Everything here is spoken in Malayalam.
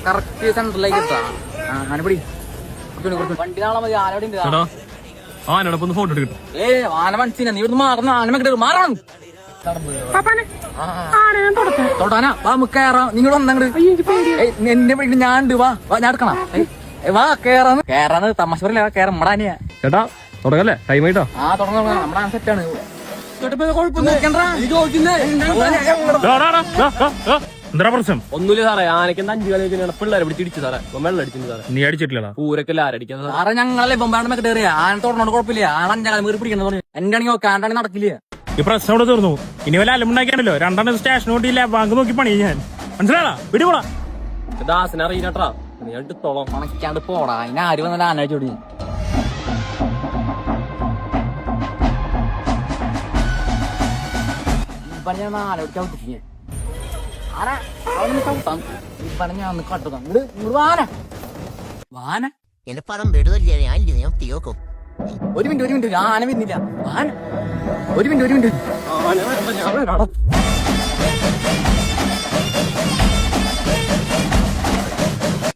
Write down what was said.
കറക്റ്റ് സെന്ററിലേക്ക് എത്താ ആനപ്പടി വണ്ടി നാളെ മതി. ആനോടൊപ്പം ഫോട്ടോ എടുക്കും. ആന മനസ്സിനെ നീ ഇവിടുന്ന് മാറുന്ന ആനമ മാറണം തൊടാനാ വാ കയറാം. നിങ്ങൾ വന്നങ്ങട് എന്റെ വീട്ടിൽ ഞാൻ ഉണ്ട്. വാ ഞാൻ എടുക്കണം. വാ കേറാന്ന് തമാശ പറയില്ല. കേറാൻ നമ്മടാനിയാ ചേട്ടാ തുടങ്ങല്ലേ? ടൈം ആയിട്ടോ? ആ തുടങ്ങ. നമ്മുടെ ആന സെറ്റാണ്. എന്താ പ്രശ്നം? ഒന്നുമില്ല സാറേ, ആനയ്ക്ക് 5 കളി പിള്ളേരെ പിടിച്ചിടിച്ചു സാറേ. വെള്ളം അടിച്ചിട്ടുണ്ട് സാറേ. നീ അടിച്ചിട്ടില്ല? പൂരൊക്കെ ആരടിക്കാൻ സാറേ ഞങ്ങളെ ബൊമ്പാടമൊക്കെ കയറിയ ആന തുടർന്നോണ്ട് കുഴപ്പമില്ല. ആന 5 കാലം വീട് പിടിക്കണം പറഞ്ഞു. എന്റെ ആണെങ്കിൽ നോക്കാണ്ടാണെങ്കിൽ നടക്കില്ല. ഈ പ്രശ്നം ഇവിടെ തീർന്നു. ഇനി വല്ല അലമുണ്ടാക്കിയാണല്ലോ 2 സ്റ്റേഷൻ ഓട്ടിയില്ല. ബാങ്ക് നോക്കി പണി ഞാൻ മനസ്സിലാടാ. വിടുപോടാ. ദാസനെ അറിയില്ലട്ടാ. നീ എടുത്തോളം ഉണക്കാണ്ട് പോടാ. അതിന് ആര് വന്നാലും ആന ചോടി ഞാൻ ആന പിടിക്കാൻ വിട്ടിരിക്കേ. ആന ഞാൻ കട്ടുക വാന വാന എന്റെ പണം വിടുതല്ലേ? ഞാൻ തീർക്കും. ഒരു മിനിറ്റ് ആന വരുന്നില്ല. ആന ഒരു മിനിറ്റ് ആന